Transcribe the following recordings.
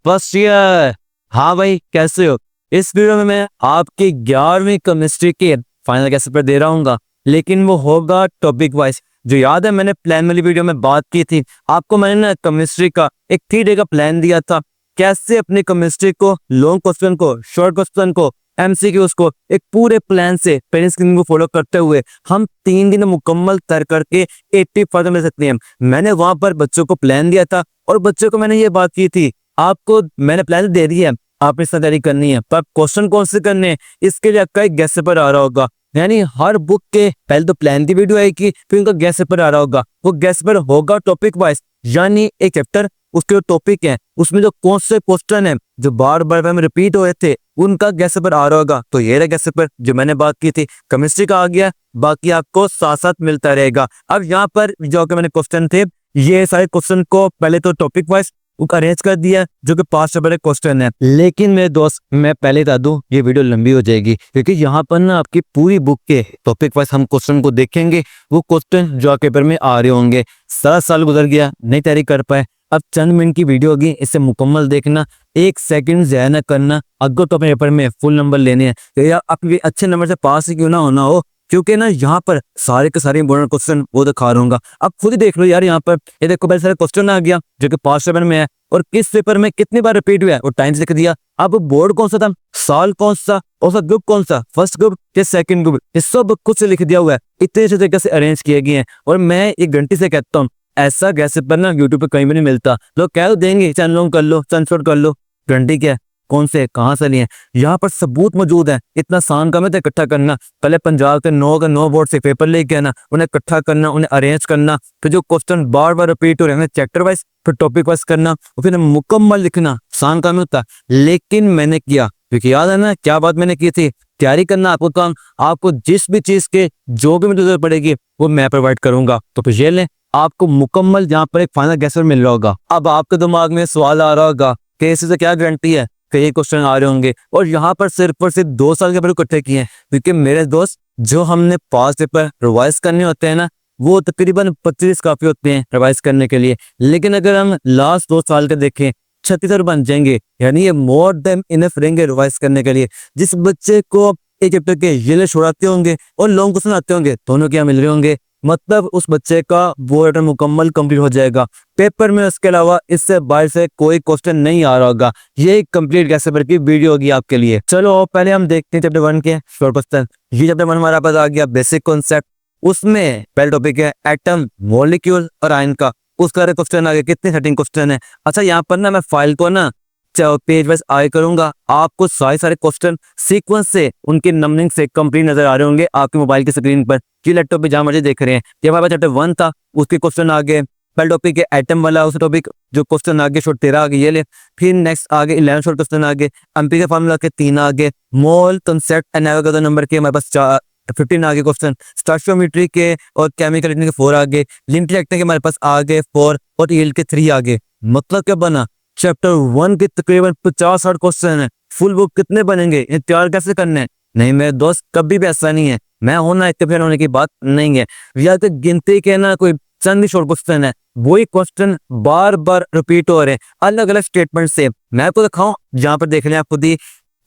First year. हाँ भाई, कैसे हो? इस वीडियो में मैं आपकी 11वीं केमिस्ट्री के फाइनल कैसे पेपर दे रहा हूँ, लेकिन वो होगा टॉपिक वाइज। जो याद है मैंने प्लान वाली वीडियो में बात की थी, आपको मैंने ना केमिस्ट्री का एक 3 डे का प्लान दिया था, कैसे अपनी केमिस्ट्री को, लॉन्ग क्वेश्चन को, शॉर्ट क्वेश्चन को, एमसीक्यूज को एक पूरे प्लान से पेरेंट्स को फॉलो करते हुए हम 3 दिन मुकम्मल तैयार करके 80% ले सकते हैं। मैंने वहां पर बच्चों को प्लान दिया था और बच्चों को मैंने ये बात की थी, आपको मैंने प्लान दे दिया है, आपने इसकी तैयारी करनी है, पर क्वेश्चन कौन से करने हैं इसके लिए आपका एक गेस पेपर आ रहा होगा। यानी हर बुक के पहले तो प्लान की वीडियो आएगी, फिर उनका गेस पेपर आ रहा होगा। वो गेस पेपर होगा टॉपिक वाइज, यानी एक चैप्टर उसके जो टॉपिक है उसमें जो कौन से क्वेश्चन है जो बार बार में रिपीट हुए थे उनका गेस पेपर आ रहा होगा। तो ये रहा गेस पेपर जो मैंने बात की थी, केमिस्ट्री का आ गया, बाकी आपको साथ साथ मिलता रहेगा। अब यहाँ पर जो कि मैंने क्वेश्चन थे, ये सारे क्वेश्चन को पहले तो टॉपिक वाइज अरेंज कर दिया जो कि 5 नंबर के क्वेश्चन है। लेकिन मेरे दोस्त, मैं पहले बता दूं, ये वीडियो लंबी हो जाएगी क्योंकि यहाँ पर ना आपकी पूरी बुक के टॉपिक वाइज हम क्वेश्चन को देखेंगे। वो क्वेश्चन जो पेपर में आ रहे होंगे, 7 साल गुजर गया, नहीं तैयारी कर पाए, अब चंद मिनट की वीडियो होगी, इसे मुकम्मल देखना, 1 सेकंड ज़ाया ना करना। अगर तो अपने पेपर में फुल नंबर लेने हैं तो यार आप अच्छे नंबर से पास ही क्यों ना होना हो, क्योंकि ना यहाँ पर सारे के सारे इंपॉर्टेंट क्वेश्चन वो दिखा रहा हूँ। अब खुद ही देख लो यार, यहाँ पर ये देखो पहले सारे क्वेश्चन आ गया जो कि 5 पेपर में है और किस पेपर में कितनी बार रिपीट हुआ है और टाइम्स लिख दिया। अब बोर्ड कौन सा था, साल कौन सा, और सा ग्रुप कौन सा, फर्स्ट ग्रुप या सेकंड ग्रुप, ये सब खुद से लिख दिया हुआ है। इतने अच्छे तरीके से अरेंज किए गए हैं और मैं एक घंटे से कहता हूँ ऐसा गैस पेपर ना यूट्यूब पे कहीं भी नहीं मिलता। लोग कह देंगे चैनल कर लो, सनशॉट कर लो, घंटी क्या है, कौन से कहाँ से लिए, यहाँ पर सबूत मौजूद है। इतना आसान काम है इकट्ठा करना। पहले पंजाब के 9 बोर्ड से पेपर लेके आना, उन्हें इकट्ठा करना, उन्हें अरेंज करना, फिर जो क्वेश्चन बार बार रिपीट हो रहे हैं चैप्टर वाइज, फिर टॉपिक वाइज करना और फिर मुकम्मल लिखना। आसान काम होता, लेकिन मैंने किया क्योंकि याद है ना क्या बात मैंने की थी, तैयारी करना आपको काम, आपको जिस भी चीज के जो भी मुझे जरूरत पड़ेगी वो मैं प्रोवाइड करूंगा। तो फिर ये लें, आपको मुकम्मल यहाँ पर एक फाइनल गैस पेपर मिल रहा होगा। अब आपके दिमाग में सवाल आ रहा होगा कि इससे क्या गारंटी है कि ये क्वेश्चन आ रहे होंगे, और यहाँ पर सिर्फ और सिर्फ 2 साल के पेपर इकट्ठे किए हैं। क्योंकि मेरे दोस्त, जो हमने 5 पेपर रिवाइज करने होते हैं ना, वो तकरीबन 25 काफी होते हैं रिवाइज करने के लिए। लेकिन अगर हम लास्ट 2 साल के देखें, 36 बन जाएंगे, यानी ये मोर देन इनफ रहेंगे रिवाइज करने के लिए। जिस बच्चे को एक चैप्टर के ये छोड़ाते होंगे और लॉन्ग क्वेश्चन आते होंगे, दोनों क्या मिल रहे होंगे, मतलब उस बच्चे का बोर्ड मुकम्मल कंप्लीट हो जाएगा पेपर में। उसके अलावा इससे बाहर से कोई क्वेश्चन नहीं आ रहा होगा। ये एक कंप्लीट गैस पेपर की वीडियो होगी आपके लिए। चलो पहले हम देखते हैं चैप्टर 1 के शॉर्ट क्वेश्चन। ये चैप्टर 1 हमारा पास आ गया, बेसिक कॉन्सेप्ट। उसमें पहला टॉपिक है एटम, मॉलिक्यूल और आयन का। उसका क्वेश्चन आ गया, कितने 13 क्वेश्चन है। अच्छा, यहाँ पर ना मैं फाइल को ना पेज वाइज आगे करूंगा, आपको सारे क्वेश्चन सीक्वेंस से, उनके नंबरिंग से कंप्लीट नजर आ रहे होंगे आपके मोबाइल की स्क्रीन पर, कि लैपटॉप पे जहां मर्जी देख रहे हैं। ये हमारे पास चैप्टर 1 था, उसके क्वेश्चन आगे। पहला टॉपिक है एटम वाला, उस टॉपिक जो क्वेश्चन आगे शॉर्ट 13 आगे, ये ले। फिर नेक्स्ट आगे 11 शॉर्ट क्वेश्चन आगे, एमपी का फार्मूला के 3 आगे, मोल कंसेप्ट एंड एवोगाड्रो नंबर के हमारे पास 15 आगे क्वेश्चन, स्टोइकियोमेट्री के और केमिकल के 4 आगे, लिमिट रिएक्टर के हमारे पास आगे 4 और यील्ड के 3 आगे। मतलब क्या बना, चैप्टर 1 के तकरीबन 50-60 क्वेश्चन है। फुल बुक कितने बनेंगे, ये तैयार कैसे करने हैं? नहीं मेरे दोस्त, कभी भी ऐसा नहीं है, मैं होना इत्तेफाक होने की बात नहीं है। या तो गिनती के ना कोई चंद शॉर्ट क्वेश्चन है, वही क्वेश्चन बार बार रिपीट हो रहे हैं अलग अलग स्टेटमेंट से। मैं आपको दिखाऊं, जहां पर देख लें आप खुद ही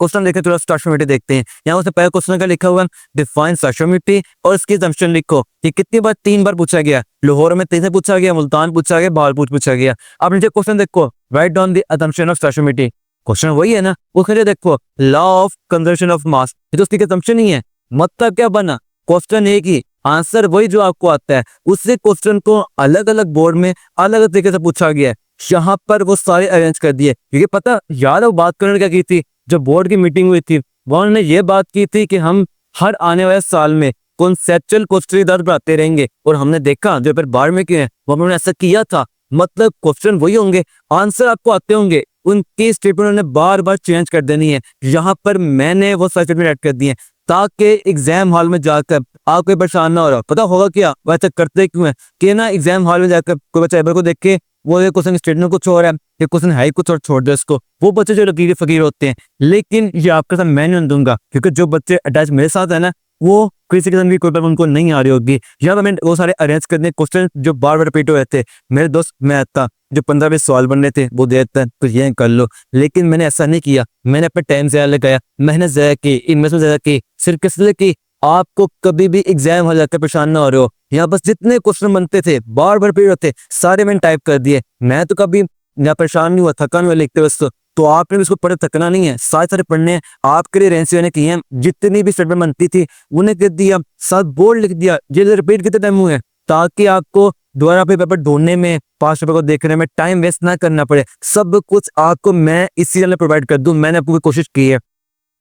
क्वेश्चन देखें, थोड़ा स्टोइकियोमेट्री देखते हैं। यहाँ उससे पहले क्वेश्चन का लिखा हुआ डिफाइन स्टोइकियोमेट्री और इसकी असम्पशन लिखो। ये कितनी बार, 3 बार पूछा गया। लाहौर में 3 से पूछा गया, मुल्तान पूछा गया, भावलपुर पूछा गया। अब नीचे क्वेश्चन देखो, write down the assumption of stoichiometry. Question वही है ना, उसके देखो law of conservation of mass, ये तो उसकी असम्पशन ही है। मतलब क्या बना, क्वेश्चन एक ही, आंसर वही जो आपको आता है। उससे क्वेश्चन को अलग अलग बोर्ड में अलग अलग तरीके से पूछा गया है, यहाँ पर वो सारे अरेंज कर दिए। क्योंकि पता यार वो बात करने क्या की थी, जो बोर्ड की मीटिंग हुई थी वहां ने ये बात की थी कि हम हर आने वाले साल में कॉन्सेप्चुअल क्वेश्चन दर्ज बढ़ाते रहेंगे। और हमने देखा जो पेपर बाहर में किए हैं वो हमने ऐसा किया था। मतलब क्वेश्चन वही होंगे, आंसर आपको आते होंगे, उनकी स्टेटमेंट उन्होंने बार बार चेंज कर देनी है। यहाँ पर मैंने वो सारे स्टेटमेंट ऐड कर दिए ताकि एग्जाम हॉल में जाकर आप कोई परेशान ना हो रहा। पता होगा क्या वैसे करते क्यों है कि ना एग्जाम हॉल में जाकर कोई बच्चा पेपर को देख के वो ये क्वेश्चन स्टेटमेंट कुछ और है, ये क्वेश्चन है कुछ और, छोड़ दे इसको। वो बच्चे जो लकीर फकीर होते हैं। लेकिन ये आपके साथ मैं नहीं दूंगा, क्योंकि जो बच्चे अटैच मेरे साथ है ना, वो किसी किस्म की कोई प्रॉब्लम उनको नहीं आ रही होगी। यहाँ पर मैंने वो सारे अरेंज करने क्वेश्चन जो बार बार रिपीट हो रहे थे, मेरे दोस्त मैं आता जो 15-20 सवाल बन रहे थे वो दे देता है तो ये कर लो, लेकिन मैंने ऐसा नहीं किया। मैंने अपना टाइम ज़्यादा लगाया, मेहनत ज़्यादा की, इन्वेस्टमेंट ज़्यादा की, सिर्फ किस लिए की, आपको कभी भी एग्जाम हो जाकर परेशान ना हो रहे हो। यहाँ बस जितने क्वेश्चन बनते थे बार बार रिपीट होते सारे मैंने टाइप कर दिए। मैं तो कभी ना परेशान नहीं हुआ, थकान हुआ लिखते वक्त। तो आपने भी इसको पढ़े थकना नहीं है, सारे पढ़ने हैं। आपके लिए रेंसी मैंने की है, जितनी भी स्टेटमेंट बनती थी उन्हें कर दिया, साथ बोर्ड लिख दिया। ये रिपीट कितने टाइम हुए ताकि आपको दोबारा अपने पेपर ढूंढने में, पास पेपर को देखने में टाइम वेस्ट ना करना पड़े। सब कुछ आपको मैं इसी चैनल प्रोवाइड कर दूं, मैंने आपको कोशिश की है।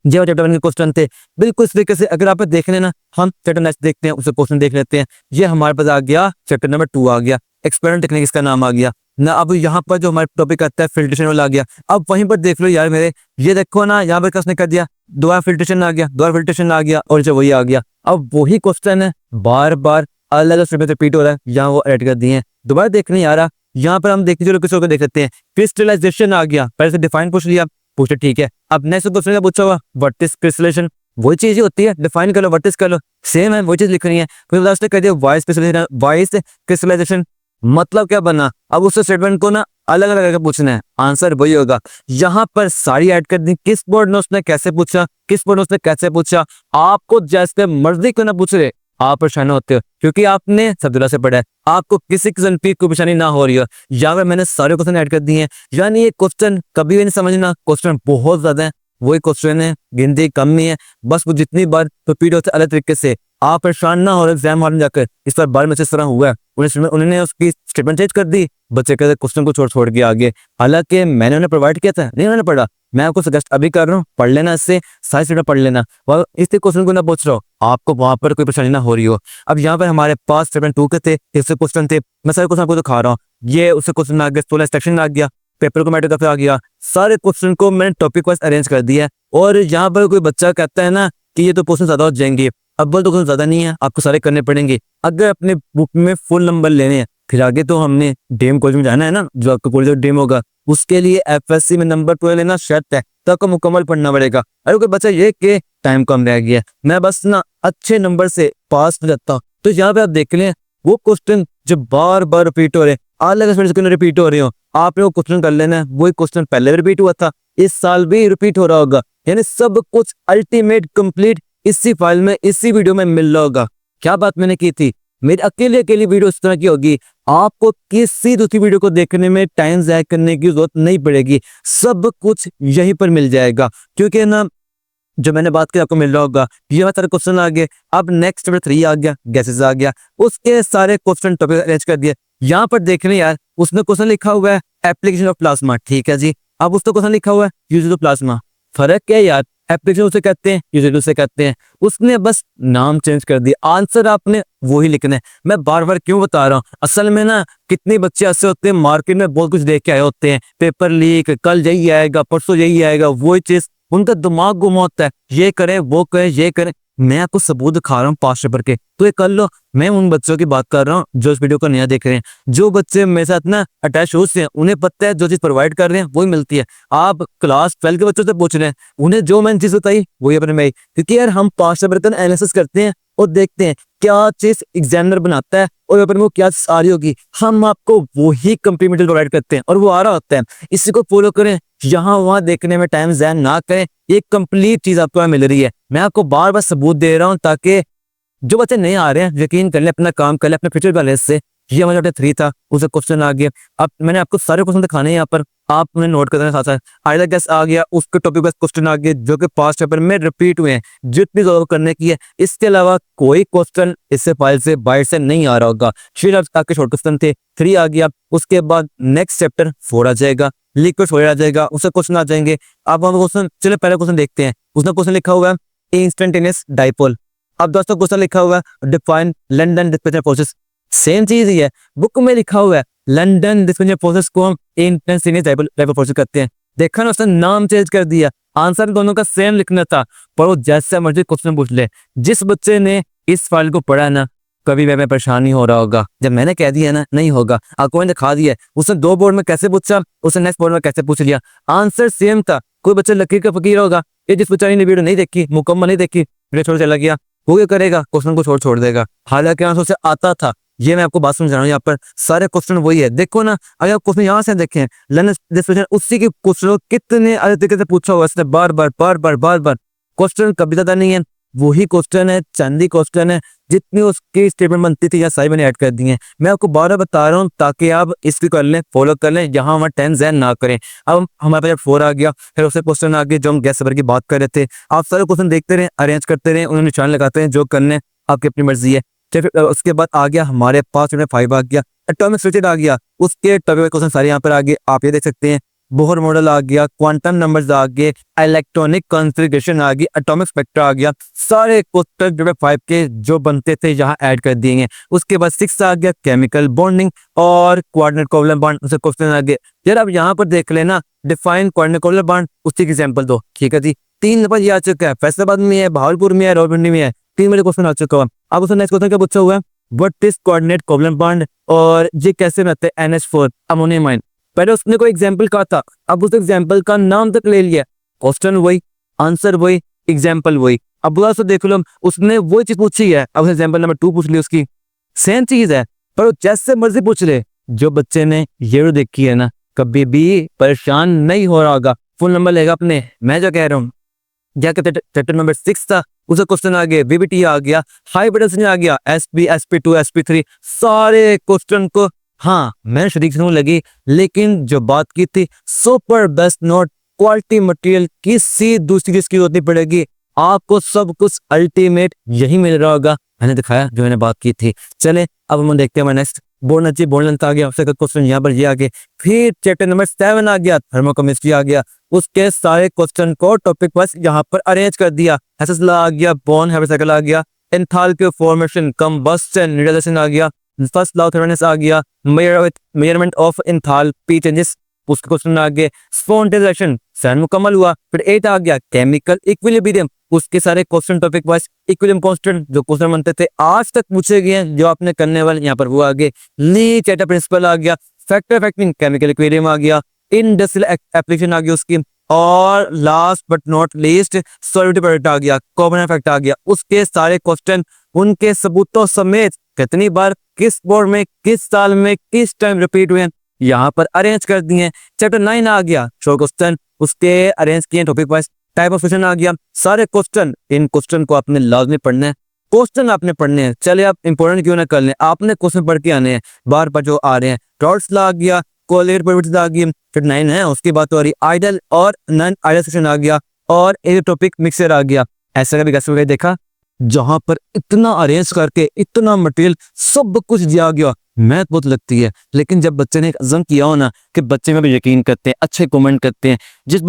जो चैप्टर 1 के क्वेश्चन थे बिल्कुल इस तरीके से, अगर आप देख लेना, हम चैप्टर नेक्स्ट देखते हैं उससे क्वेश्चन देख लेते हैं। ये हमारे पास आ गया चैप्टर नंबर 2 आ गया, एक्सपेरिमेंट टेक्निक इसका नाम आ गया ना। अब यहाँ पर जो हमारा टॉपिक आता है फिल्ट्रेशन वाला आ गया। अब वहीं पर देख लो यार मेरे, ये देखो ना, यहाँ पर किसने कर दिया, दोबारा फिल्ट्रेशन आ गया, दोबारा फिल्ट्रेशन आ गया और जो वही आ गया। अब वही क्वेश्चन है बार बार अलग अलग रिपीट हो रहा है, यहाँ वो ऐड कर दिए हैं। दोबारा देखने आ रहा, यहाँ पर हम देखते किसी को देख लेते हैं। क्रिस्टलाइजेशन आ गया, पहले से डिफाइन पूछ लिया, पूछे ठीक है। अब नेक्स्ट क्वेश्चन पूछा हुआ व्हाट इज क्रिस्टलाइजेशन, वही चीज ही होती है, डिफाइन कर लो, व्हाट इज कर लो, सेम है, वही चीज लिख रही है। फिर लास्ट में कह दिया वाइस क्रिस्टलाइजेशन मतलब क्या बना। अब उस स्टेटमेंट को ना अलग अलग करके पूछना है, आंसर वही होगा। यहाँ पर सारी ऐड कर दी, किस बोर्ड ने उसने कैसे पूछा, किस बोर्ड ने उसने कैसे पूछा, आपको जैसे मर्जी क्यों ना पूछ रहे, आप परेशान होते हो क्योंकि आपने सबदुल्ला से पढ़ा है, आपको किसी किस्म की कोई परेशानी ना हो रही हो। यहाँ पर मैंने सारे क्वेश्चन ऐड कर दिए हैं, यानी ये क्वेश्चन कभी भी नहीं समझना, क्वेश्चन बहुत ज्यादा है, वही क्वेश्चन है, गिनती कम नहीं है, बस वो जितनी बार रिपीट होते अलग तरीके से। आप परेशान ना हो एग्जाम हॉल में जाकर, इस बार बार में इस तरह हुआ है, उन्होंने उसकी स्टेटमेंट चेंज कर दी, बच्चे कहते क्वेश्चन को छोड़ छोड़ के आगे। हालांकि मैंने उन्हें प्रोवाइड किया था, नहीं उन्होंने पढ़ा, मैं आपको सजेस्ट अभी कर रहा हूँ, पढ़ लेना, इससे सारी स्टेटमेंट पढ़ लेना और इस क्वेश्चन को ना पूछ रहा हो, आपको वहां पर कोई परेशानी ना हो रही हो। अब यहाँ पर हमारे पास स्टेटमेंट 2 के थे, इससे क्वेश्चन थे, मैं सारे क्वेश्चन आपको दिखा रहा हूँ। ये उससे क्वेश्चन आ गया, 16 सेक्शन आ गया, पेपर को मैटर आ गया, सारे क्वेश्चन को मैंने टॉपिक वाइज अरेंज कर दिया है। और यहाँ पर कोई बच्चा कहता है ना कि ये तो क्वेश्चन ज्यादा हो जाएंगे, अव्वल तो क्वेश्चन ज्यादा नहीं है, आपको सारे करने पड़ेंगे अगर अपने बुक में फुल नंबर लेने हैं। फिर आगे तो हमने डीएम कॉलेज में जाना है ना, जो आपका कॉलेज डीएम होगा, उसके लिए एफएससी में नंबर 12 लेना शर्त है, तब को मुकम्मल पढ़ना पड़ेगा। अरे कोई बच्चा ये कि टाइम कम रह गया, मैं बस ना अच्छे नंबर से पास हो जाता हूँ, तो यहाँ पे आप देख लें वो क्वेश्चन जो बार बार रिपीट हो रहे हैं, अलग रिपीट हो रहे हो, आपने वो क्वेश्चन कर लेना है, वही क्वेश्चन पहले रिपीट हुआ था, इस साल भी रिपीट हो रहा होगा, यानी सब कुछ अल्टीमेट कंप्लीट इसी फाइल में, इसी वीडियो में मिल रहा होगा। क्या बात मैंने की थी, मेरी अकेली वीडियो इस तरह की होगी, आपको किसी दूसरी वीडियो को देखने में टाइम ज़ाया करने की जरूरत नहीं पड़ेगी, सब कुछ यहीं पर मिल जाएगा। क्योंकि ना जो मैंने बात की आपको मिल रहा होगा, ये सारे क्वेश्चन आ गए। अब नेक्स्ट चैप्टर 3 आ गया, गैसेस आ गया, उसके सारे क्वेश्चन टॉपिक अरेंज कर दिए। यहाँ पर देख रहे यार, उसने क्वेश्चन लिखा हुआ है एप्लीकेशन ऑफ प्लाज्मा, ठीक है जी। अब उसने क्वेश्चन लिखा हुआ है यूजेज ऑफ प्लाज्मा, फर्क क्या है यार, एप्लीकेशन उसे कहते हैं, यूजेज उसे कहते हैं, उसने बस नाम चेंज कर दिया, आंसर आपने वही लिखना है। मैं बार बार क्यों बता रहा हूँ, असल में ना कितने बच्चे ऐसे होते हैं मार्केट में बहुत कुछ देख के आए होते हैं, पेपर लीक, कल यही आएगा, परसों यही आएगा, वही चीज, उनका दिमाग गुम होता है, ये करे वो करे ये करे। मैं आपको सबूत दिखा रहा हूँ पास पेपर के, तो ये कर लो। मैं उन बच्चों की बात कर रहा हूँ जो इस वीडियो को नया देख रहे हैं, जो बच्चे मेरे साथ ना अटैच हो से हैं, उन्हें पता है जो चीज प्रोवाइड कर रहे हैं वही मिलती है। आप क्लास 12 के बच्चों से पूछ रहे हैं, उन्हें जो मैंने चीज बताई वही अपने में, क्योंकि यार हम पास पेपर का एनालिसिस करते हैं और देखते हैं क्या चीज एग्जामिनर बनाता है और पेपर में वो क्या आ रही होगी, हम आपको वही कंप्लीट मटेरियल प्रोवाइड करते हैं और वो आ रहा होता है। इसी को फॉलो करें, यहाँ वहां देखने में टाइम ज़ाया ना करें, एक कंप्लीट चीज आपको मिल रही है। मैं आपको बार बार सबूत दे रहा हूँ ताकि जो बच्चे नहीं आ रहे हैं यकीन कर ले, अपना काम कर ले, अपने फ्यूचर बैलेंस से। ये हमारा चैप्टर 3 था, उसे क्वेश्चन आ गया। अब मैंने आपको सारे क्वेश्चन दिखाने हैं यहाँ पर, आप उन्हें नोट कर देना। साथ साथ आइडल गैस आ गया, उसके टॉपिक वाइज क्वेश्चन आ गए जो कि पास्ट पेपर में रिपीट हुए हैं, जितनी जरूरत करने की है। इसके अलावा कोई क्वेश्चन इससे फाइल से बाहर से नहीं आ रहा होगा। फिर आपके शॉर्ट क्वेश्चन थे, 3 आ गया, उसके बाद नेक्स्ट चैप्टर 4 आ जाएगा, लिक्विड फ्लूइड आ जाएगा, उससे क्वेश्चन आ जाएंगे। अब हम क्वेश्चन, चलिए पहले क्वेश्चन देखते हैं। उसने क्वेश्चन लिखा हुआ है इंस्टेंटेनियस डाइपोल। अब दोस्तों क्वेश्चन लिखा हुआ है define London displacement forces, same चीज ही है, बुक में लिखा हुआ है लंदन डिस्प्लेसमेंट फोर्सेस को हम इंस्टेंटेनियस डाइपोल फोर्सेस कहते हैं। देखा ना, उसने नाम चेंज कर दिया, आंसर दोनों का सेम लिखना था, पर वो जैसे मर्जी क्वेश्चन पूछ ले। जिस बच्चे ने इस फाइल को पढ़ा ना, कभी भी परेशान नहीं हो रहा होगा। जब मैंने कह दिया ना नहीं होगा, आपको मैंने दिखा दिया, उसने 2 बोर्ड में कैसे पूछा, उसने नेक्स्ट बोर्ड में कैसे पूछ लिया, आंसर सेम था। कोई बच्चा लकीर का फकीर होगा, ये जिस बेचारी ने वीडियो नहीं देखी, मुकम्मल नहीं देखी, वीडियो छोड़ चला गया, वो क्या करेगा, क्वेश्चन को छोड़ छोड़ देगा, हालांकि आंसर से आता था। ये मैं आपको बात समझा रहा हूँ, यहाँ पर सारे क्वेश्चन वही है। देखो ना, अगर आप क्वेश्चन यहाँ से देखें, लर्न दिस क्वेश्चन, उसी के क्वेश्चन कितने अलग तरीके से पूछा हुआ है, बार बार बार बार बार बार। क्वेश्चन कभी ज्यादा नहीं है, वही क्वेश्चन है, चांदी क्वेश्चन है, जितनी उसकी स्टेटमेंट बनती थी या सारी मैंने ऐड कर दी है। मैं आपको बार बार बता रहा हूँ ताकि आप इसको कर लें, फॉलो कर लें, यहाँ हमारा 10 जैन ना करें। अब हमारे पास 4 आ गया, फिर उससे क्वेश्चन आ गए जो हम गैस सबर की बात कर रहे थे। आप सारे क्वेश्चन देखते रहे, अरेंज करते रहे, उन्हें निशान लगाते हैं, जो करने आपकी अपनी मर्जी है। फिर उसके बाद आ गया हमारे पास 5 आ गया, एटॉमिक स्ट्रक्चर आ गया, उसके टॉपिक क्वेश्चन सारे यहाँ पर आ गए, आप ये देख सकते हैं। बोहर मॉडल आ गया, क्वांटम नंबर्स आ गए, इलेक्ट्रॉनिक कॉन्फ़िगरेशन आ गई, एटॉमिक स्पेक्ट्रा आ गया, सारे क्वेश्चन 5 के जो बनते थे यहाँ ऐड कर दिए हैं। उसके बाद 6 आ गया, केमिकल बॉन्डिंग और कोऑर्डिनेट कोवलेंट बॉन्ड, उससे क्वेश्चन आ गए। यार अब यहाँ पर देख लेना, डिफाइन कोऑर्डिनेट कोवलेंट बॉन्ड, उसकी एग्जांपल दो, ठीक है जी। 3 नंबर ये आ चुका है, फैसलाबाद में है, भावलपुर में है, रावलपिंडी में है, 3 बजे क्वेश्चन आ चुका है। अब उसका नेक्स्ट क्वेश्चन क्या पूछा हुआ है, what is coordinate covalent bond और ये कैसे बनते हैं NH4 अमोनियम आयन। पहले उसने कोई एग्जाम्पल कहा था, अब उस एग्जाम्पल का नाम तक ले लिया, क्वेश्चन वही, आंसर वही, एग्जाम्पल वही। अब बुरा सा देख लो, उसने वही चीज पूछी है, अब एग्जाम्पल नंबर 2 पूछ ली, उसकी सेम चीज है, पर वो जैसे मर्जी पूछ ले। जो बच्चे ने ये देखी है ना, कभी भी परेशान नहीं हो रहा होगा, फुल नंबर लेगा अपने। मैं जो कह रहा हूँ, क्या कहते चैप्टर नंबर 6 था, उसका क्वेश्चन आ गया, बीबीटी आ गया, हाइब्रिडेशन आ गया, SP SP2 SP3, सारे क्वेश्चन को हाँ मैं शरीक से लगी, लेकिन जो बात की थी super best note quality material, किसी दूसरी चीज की जरूरत नहीं पड़ेगी, आपको सब कुछ अल्टीमेट यही मिल रहा होगा। मैंने दिखाया जो मैंने बात की थी। चले अब हम देखते हैं नेक्स्ट, बोर्ड बोर्ड आ गया, उससे क्वेश्चन यहाँ पर ये आ गए। फिर चैप्टर नंबर 7 आ गया, थर्मोकेमिस्ट्री आ गया, उसके सारे क्वेश्चन को टॉपिक वाइज यहाँ पर अरेंज कर दिया। हेसेस लॉ आ गया, बॉर्न हैबिट साइकिल आ गया, एंथैल्पी फॉर्मेशन, कंबस्टन, रिडक्शन आ गया, फर्स्ट लॉ ऑफ थर्मोडायनामिक्स आ गया, मेजरमेंट ऑफ एंथैल्पी चेंजेस, उसके क्वेश्चन आ गए। स्पॉन्टेनियस रिएक्शन 7 मुकम्मल हुआ। फिर 8 आ गया, केमिकल इक्विलिब्रियम, उसके सारे question topic wise, equilibrium constant जो क्वेश्चन बनते थे आज तक पूछे गए हैं, जो आपने करने वाले यहाँ पर वो आ गए। ली चैप्टर प्रिंसिपल आ गया, फैक्टर अफेक्टिंग केमिकल इक्विलिब्रियम आ गया, इंडस्ट्रियल एप्लीकेशन आ गया उसकी, और last but not least solubility product आ गया, कॉमन इफेक्ट आ गया। उसके सारे क्वेश्चन उनके सबूतों समेत कितनी बार, किस बोर्ड में, किस साल में, किस टाइम रिपीट हुए, यहाँ पर अरेंज कर दिए। चैप्टर 9 आ गया, शॉर्ट क्वेश्चन, उसके अरेंज किए topic wise. Type of question आ गया, सारे क्वेश्चन, इन क्वेश्चन को आपने लाजमी पढ़ना है, क्वेश्चन आपने पढ़ने हैं। चले आप इंपॉर्टेंट क्यों ना कर लें, आपने क्वेश्चन पढ़ के आने हैं, बार बार जो आ रहे हैं। टॉर्ट्स लॉ आ गया, कोलेट प्रोपर्टीज आ गई, फिर 9 है उसकी बात हो रही, आइडल और नॉन आइडल सेक्शन आ गया, और एक टॉपिक मिक्सर आ गया। ऐसा कभी कैसे देखा जहां पर इतना अरेंज करके इतना मटेरियल सब कुछ दिया गया, मैथ बहुत लगती है। लेकिन जब बच्चे ने एक अज़म किया हो ना कि बच्चे में भी यकीन करते हैं, अच्छे कमेंट करते हैं, जब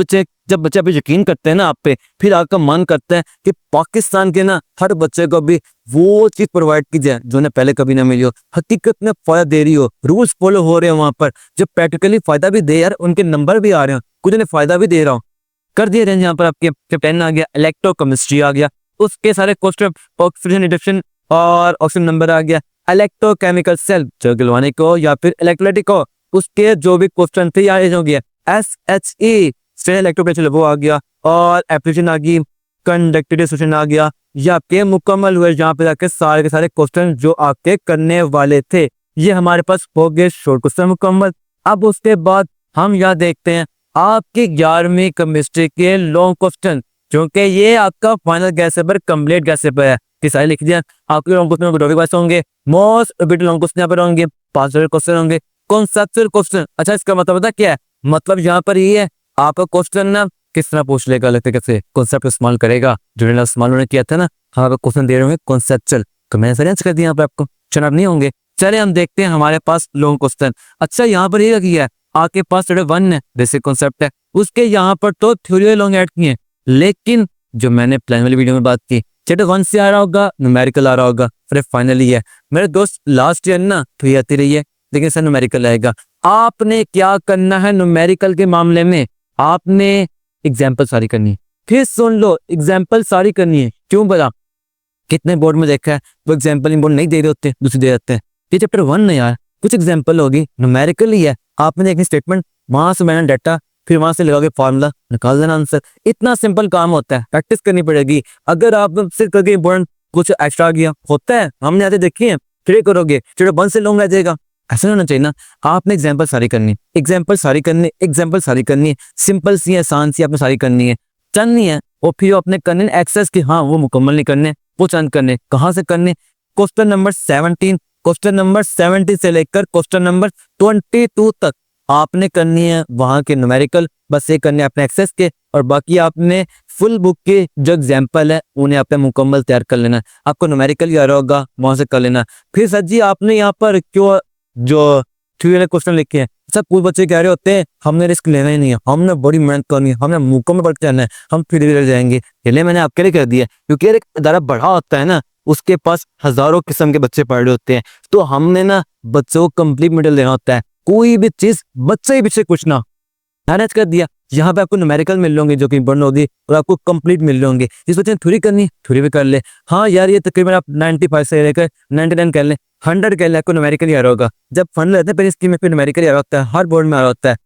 बच्चे पे यकीन करते हैं ना आप पे, फिर आपका मन करता है कि पाकिस्तान के ना हर बच्चे को भी वो चीज प्रोवाइड की जाए जो उन्हें पहले कभी ना मिली हो, हकीकत में फायदा दे रही हो, रूल्स फॉलो हो रहे हैं वहां पर, जो प्रैक्टिकली फायदा भी दे यार, उनके नंबर भी आ रहे हैं, कुछ उन्हें फायदा भी दे रहा हूँ कर दिए रहे। यहाँ पर आपके 10 आ गया, इलेक्ट्रोकेमिस्ट्री आ गया, उसके सारे क्वेश्चन ऑक्सीजन रिडक्शन और ऑक्सीजन नंबर आ गया, इलेक्ट्रोकेमिकल सेल जो गिलवाने को या फिर इलेक्ट्रोलाइटिक को, उसके जो भी क्वेश्चन थे यहाँ हो गया। SHE स्टेन इलेक्ट्रोप्रेशर वो आ गया, और एप्लीकेशन आ गई, कंडक्टिविटी सोल्यूशन आ गया। ये आपके मुकम्मल हुए, जहाँ पे जाके सारे के सारे क्वेश्चन जो आपके करने वाले थे ये हमारे पास हो गए शॉर्ट क्वेश्चन मुकम्मल। अब उसके बाद हम यहाँ देखते हैं आपकी 11वीं केमिस्ट्री के लॉन्ग क्वेश्चन, क्योंकि ये आपका final gas paper complete gas paper है कि सारे लिख दिया। आपके लॉन्ग क्वेश्चन टॉपिक वाइज होंगे, मोस्ट रिपीटेड लॉन्ग क्वेश्चन यहाँ पर होंगे, 5 क्वेश्चन होंगे, कॉन्सेप्चुअल क्वेश्चन। अच्छा इसका मतलब पता क्या है, मतलब यहाँ पर ये है आपका क्वेश्चन ना किस तरह पूछ लेगा, लगता कैसे कॉन्सेप्ट इस्तेमाल करेगा, जो इस्तेमाल उन्होंने किया था ना, हमारा क्वेश्चन दे रहे होंगे कॉन्सेप्चुअल, तो मैंने सरेंज कर दिया यहाँ पर आपको, चुनाव नहीं होंगे। चले हम देखते हैं हमारे पास लॉन्ग क्वेश्चन। अच्छा यहाँ पर ये किया है आपके पास चैप्टर 1 है, बेसिक कॉन्सेप्ट है, उसके यहाँ पर तो थ्योरी लॉन्ग ऐड किए, लेकिन जो मैंने प्लान वाली वीडियो में बात की चैप्टर 1 से आ रहा होगा, न्यूमेरिकल आ रहा होगा, फिर फाइनली है मेरे दोस्त लास्ट ईयर ना थ्योरी आती रही है, लेकिन सर न्यूमेरिकल आएगा। आपने क्या करना है न्यूमेरिकल के मामले में, आपने एग्जाम्पल सारी करनी है, फिर सुन लो एग्जाम्पल सारी करनी है। क्यों बोला, कितने बोर्ड में देखा है वो एग्जाम्पल बोर्ड नहीं दे रहे होते, दूसरे दे देते हैं। ये चैप्टर 1 नहीं यार, कुछ एग्जाम्पल होगी, न्यूमेरिकल ही है, आपने एक स्टेटमेंट वहां से मैंने डाटा, फिर वहां से लगाओगे फार्मूला, निकाल देना आंसर। इतना सिंपल काम होता है, प्रैक्टिस करनी पड़ेगी। अगर आप सिर्फ करके इंपॉर्टेंट कुछ एक्स्ट्रा आ गया, होता है, हमने आते देखे हैं, ट्रे करोगे चलो 1 से लॉन्ग रह जाएगा, ऐसा नहीं होना चाहिए ना। आपने एग्जाम्पल सारी करनी, एग्जाम्पल सारी करनी, एग्जाम्पल सारी करनी है, सिंपल सी आसान सी आपने सारी करनी है, चंद नहीं है। और फिर अपने करने एक्सेस की, हाँ वो मुकम्मल नहीं करने, वो चंद करने, कहाँ से करने, क्वेश्चन नंबर 17, क्वेश्चन नंबर 70 से लेकर क्वेश्चन नंबर 22 तक आपने करनी है वहां के न्यूमेरिकल, बस ये करने अपने एक्सेस के, और बाकी आपने फुल बुक के जो एग्जाम्पल है उन्हें आपने मुकम्मल तैयार कर लेना। आपको न्यूमेरिकल ही आ रहा होगा वहां से कर लेना। फिर सर जी आपने यहाँ पर क्यों जो थ्योरी वाले क्वेश्चन लिखे हैं, सब कुछ बच्चे कह रहे होते हैं हमने रिस्क लेना ही नहीं है, हमने बड़ी मेहनत करनी है, हमने मुकम्मल पढ़ के जाना है, हम फिर रह जाएंगे। इसलिए मैंने आपके लिए कर दिया, क्योंकि एक अदारा बड़ा होता है ना, उसके पास हजारों किस्म के बच्चे पढ़ रहे होते हैं, तो हमने ना बच्चों को कंप्लीट मटेरियल देना होता है, कोई भी चीज बच्चे ही पीछे कुछ ना, मैनेज कर दिया। यहाँ पे आपको न्यूमेरिकल मिल होंगे जो कि इंपॉर्टेंट होगी, और आपको कंप्लीट मिल होंगे। जिस बच्चे ने थ्योरी करनी थ्योरी भी कर ले, हाँ यार ये तकरीबन आप 95 से लेकर 99 कर ले, 100 कर ले, आपको न्यूमेरिकल ही आ रहा होगा। जब फंड लेते हैं फिर इसकी में फिर न्यूमेरिकल ही आ रहा होता है, हर बोर्ड में आ रहा होता है।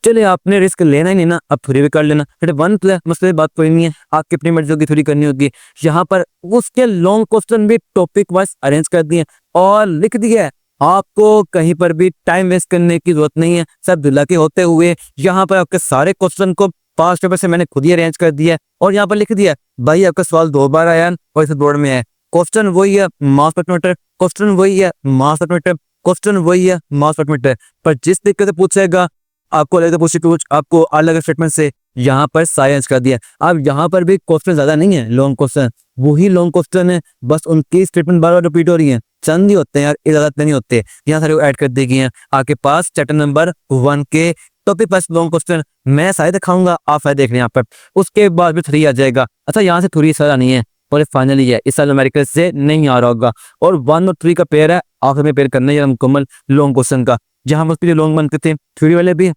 चलिए आपने रिस्क लेना ही नहीं ना, अब थ्योरी भी कर लेना, फिर 1 मसले बात कोई नहीं है, आपकी अपनी मर्जी की थ्योरी करनी होगी। यहाँ पर उसके लॉन्ग क्वेश्चन भी टॉपिक वाइज अरेंज कर दिए और लिख दिया है, आपको कहीं पर भी टाइम वेस्ट करने की जरूरत नहीं है। सब दुल्हा के होते हुए यहाँ पर आपके सारे क्वेश्चन को पास पेपर से मैंने खुद ही अरेंज कर दिया है, और यहाँ पर लिख दिया भाई आपका सवाल 2 बार आया और इस बोर्ड में है, क्वेश्चन वही है मास मैथमेटिक्स, क्वेश्चन वही है मास मैथमेटिक्स, क्वेश्चन वही है मास मैथमेटिक्स, पर जिस तरीके से पूछेगा आपको अलग पूछे कुछ, आपको अलग स्टेटमेंट से यहाँ पर साइंस कर दिया। अब यहाँ पर भी क्वेश्चन ज्यादा नहीं है, लॉन्ग क्वेश्चन वही लॉन्ग क्वेश्चन है, बस उनकी स्टेटमेंट बार बार रिपीट हो रही है, चंद ही होते हैं यार, ज्यादा नहीं होते। यहाँ सारे ऐड कर दी गई हैं आपके पास चैप्टर नंबर 1 के टॉपिक पास लॉन्ग क्वेश्चन मैं सारे दिखाऊंगा, आप सारे देख लें यहाँ पर। उसके बाद भी 3 आ जाएगा। अच्छा यहाँ से 3 सारा नहीं है और फाइनली है, इस साल न्यूमेरिकल से नहीं आ रहा होगा, और 1 और 3 का पेयर है, आप हमें पेयर करना है मुकम्मल लॉन्ग क्वेश्चन का, जहाँ उसके लॉन्ग बनते थे थ्योरी वाले भी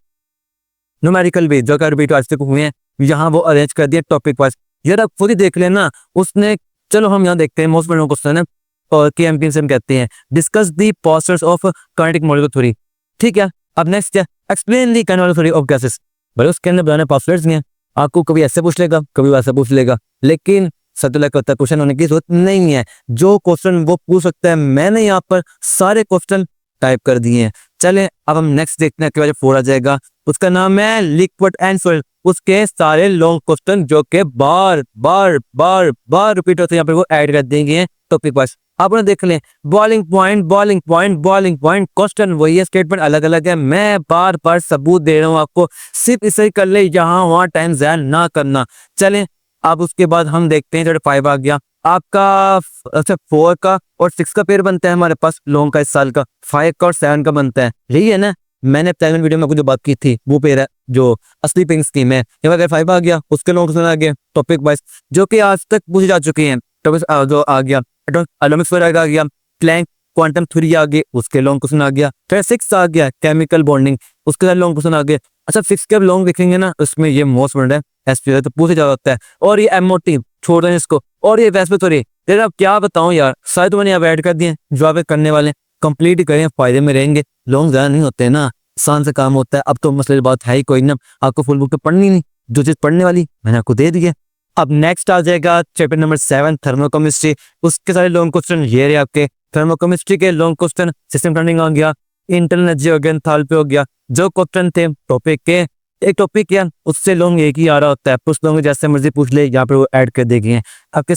न्यूमेरिकल भी जो कर भी आज तक हुए हैं, यहाँ वो अरेंज कर दिया टॉपिक वाइज। यार आप खुद ही देख लेना उसने। चलो हम यहाँ देखते हैं मोस्ट इंपॉर्टेंट क्वेश्चन है, और KMP से हम कहते हैं discuss the posters of kinetic molecular theory. ठीक है, अब नेक्स्ट है explain the kinetic theory of gases. भाई उसके अंदर बनाने पासवर्ड्स नहीं है, आपको कभी ऐसे पूछ लेगा कभी वैसे पूछ लेगा, लेकिन सतुल्य का क्वेश्चन होने की जरूरत नहीं है, जो क्वेश्चन वो पूछ सकता है। मैंने यहाँ पर सारे क्वेश्चन टाइप कर दिए हैं। चले अब हम नेक्स्ट देखते हैं, 4 आ जाएगा, उसका नाम है लिक्विड एंड सॉलिड। उसके सारे लॉन्ग क्वेश्चन जो के बार बार बार बार रिपीट होते हैं, यहाँ पर वो ऐड कर देंगे टॉपिक वाइज। आप देख लें boiling point boiling point boiling point, question वही है, स्टेटमेंट अलग अलग है। मैं बार बार सबूत दे रहा हूँ आपको, सिर्फ इसे ही कर ले, यहाँ वहाँ टाइम ज़ाया ना करना। चलें अब उसके बाद हम देखते हैं, चलो 5 आ गया आपका। अच्छा 4 का और 6 का पेयर बनता है हमारे पास लॉन्ग का, इस साल का 5 का और 7 का बनता है, यही है ना। मैंने पहले वीडियो में आपको जो बात की थी वो पेयर है जो असली पिंक स्कीम है। अगर 5 आ गया उसके लॉन्ग क्वेश्चन आ गया टॉपिक वाइज, जो कि आज तक पूछे जा चुके हैं। टॉपिक जो आ गया एटॉमिक स्फीयर आ गया, प्लैंक क्वांटम थ्योरी आ गई, उसके लॉन्ग क्वेश्चन आ गया। फिर 6 आ गया केमिकल बॉन्डिंग, उसके साथ लॉन्ग क्वेश्चन आ गया। अच्छा 6 के अब लॉन्ग देखेंगे ना, उसमें ये मोस्ट इम्पोर्टेंट है, एसपी तो पूछे जा होता है, और ये एमओटी छोड़ दें इसको, और ये वैसे थोड़ी यार अब क्या बताऊं यार, शायद तो मैंने यहाँ ऐड कर दिए जो आप करने वाले कंप्लीट करें, फायदे में रहेंगे। लॉन्ग ज्यादा नहीं होते ना, आसान से काम होता है। अब तो मसले बात है ही कोई ना, आपको फुल बुक तो पढ़नी नहीं, जो चीज पढ़ने वाली मैंने आपको दे दी है। अब नेक्स्ट आ जाएगा चैप्टर नंबर 7 थर्मोकेमिस्ट्री। उसके सारे लॉन्ग क्वेश्चन ये रहे आपके। थर्मोकेमिस्ट्री के लॉन्ग क्वेश्चन सिस्टम टर्निंग आ गया, इंटरनल एनर्जी हो गया, एंथैल्पी हो गया। जो क्वेश्चन थे टॉपिक के, एक टॉपिक है उससे लॉन्ग एक ही आ रहा होता है, पूछ लोगे जैसे मर्जी पूछ ले, यहाँ पे वो ऐड कर देंगे। आपके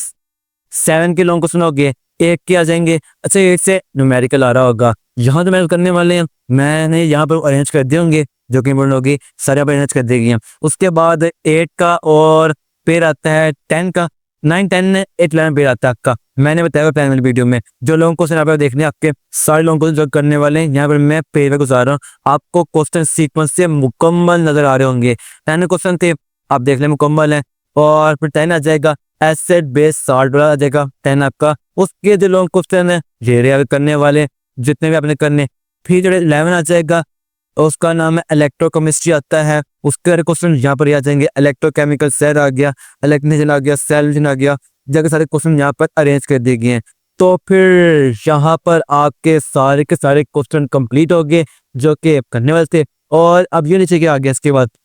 7 के लॉन्ग क्वेश्चन हो गए, 8 के आ जाएंगे। अच्छा 8 से न्यूमेरिकल आ रहा होगा, यहाँ तो मैं करने वाले हैं, मैंने यहाँ पर अरेंज कर दिए होंगे जो कि इंपॉर्टेंट होगी, सारे अरेंज कर देगी। उसके बाद 8 का और पेयर आता है 10 का, 9 10 8 11 पेयर आता है आपका। मैंने बताया प्लान वाली वीडियो में जो लॉन्ग क्वेश्चन आप देखने आपके सारे लॉन्ग क्वेश्चन जो करने वाले हैं, यहाँ पर मैं पेयर गुजार रहा हूँ, आपको क्वेश्चन सीक्वेंस से मुकम्मल नजर आ रहे होंगे। 10 क्वेश्चन थे आप देख लें मुकम्मल है, और फिर 10 आ जाएगा एसिड बेस साल्ट वाला आ जाएगा 10 आपका। उसके जो लॉन्ग क्वेश्चन है ये करने वाले जितने भी आपने करने। फिर जो 11 आ जाएगा उसका नाम है इलेक्ट्रोकेमिस्ट्री आता है, उसके क्वेश्चन यहाँ पर आ जाएंगे। इलेक्ट्रोकेमिकल सेल आ गया, इलेक्ट्रिक आ गया, सेल आ गया, जगह सारे क्वेश्चन यहाँ पर अरेंज कर दिए गए हैं। तो फिर यहाँ पर आपके सारे के सारे क्वेश्चन कंप्लीट हो गए जो कि करने वाले थे। और अब ये नीचे क्या आ गया,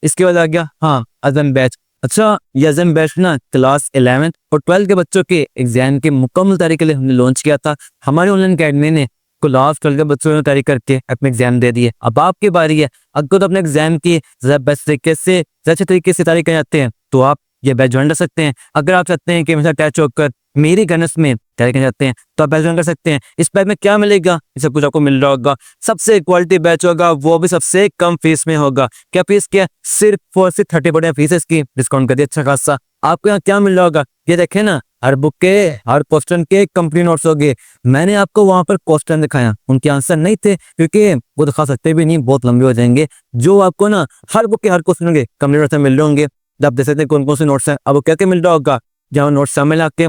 इसके बाद आ गया हाँ अजम बैच। अच्छा, ये एग्जाम बैच ना क्लास 11 और 12 के बच्चों के एग्जाम के मुकम्मल तैयारी के लिए हमने लॉन्च किया था। हमारे ऑनलाइन अकेडमी ने क्लास 12 के बच्चों ने तैयारी करके अपने एग्जाम दे दिए। अब आपकी बारी है, अगर तो अपने एग्जाम की ज़्यादा बेस्ट तरीके से अच्छे तरीके से तैयारी कर जाते हैं तो आप ये बैच ज्वाइन कर सकते हैं। अगर आप चाहते हैं कि मेरे साथ अटैच होकर मेरी गनस में तैयारी करना चाहते हैं तो आप बैच ज्वाइन कर सकते हैं। इस बैच में क्या मिलेगा, ये सब कुछ आपको मिल रहा होगा। सबसे क्वालिटी बैच होगा, वो भी सबसे कम फीस में होगा। क्या फीस क्या, सिर्फ और सिर्फ 30% फीस है इसकी, डिस्काउंट कर दिया अच्छा खासा। आपको यहाँ क्या मिल रहा होगा, ये देखें ना, हर बुक के हर क्वेश्चन के कंप्लीट नोट्स हो गए। मैंने आपको वहां पर क्वेश्चन दिखाया, उनके आंसर नहीं थे क्योंकि वो दिखा सकते भी नहीं, बहुत लंबे हो जाएंगे। जो आपको ना हर बुक के हर क्वेश्चन के कंप्लीट नोट्स मिल रहे होंगे। आप देख सकते हैं कौन कौन से नोट्स हैं, अब क्या क्या मिल रहा होगा। जहाँ नोट्स शामिल आके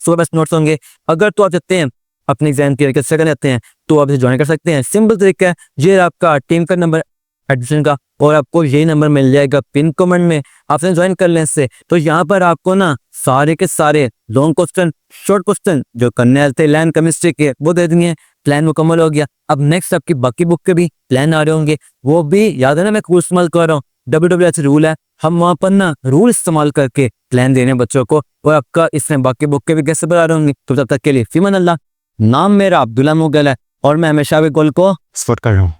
सो बेस्ट नोट्स होंगे। अगर तो आप चाहते हैं अपने एग्जाम क्लियर कर सकते चाहते हैं तो आप इसे ज्वाइन कर सकते हैं। सिंपल तरीका है, ये आपका टीम का नंबर एडमिशन का और आपको यही नंबर मिल जाएगा पिन कमेंट में। आपने ज्वाइन कर लें इससे, तो यहाँ पर आपको ना सारे के सारे लॉन्ग क्वेश्चन, शॉर्ट क्वेश्चन जो करने वाले थे लैंड केमिस्ट्री के, वो दे दिए। प्लान मुकम्मल हो गया। अब नेक्स्ट आपकी बाकी बुक के भी प्लान आ रहे होंगे, वो भी याद है ना, मैं कोर्स इस्तेमाल कर रहा हूँ। WWH रूल है, हम वहाँ पर ना रूल इस्तेमाल करके प्लान देने बच्चों को, और आपका इसमें बाकी बुक के भी कैसे बता रहे होंगे। तो तब तक के लिए फीमन अल्लाह। नाम मेरा अब्दुल्ला मुगल है और मैं हमेशा भी गोल को सपोर्ट कर रहा हूँ।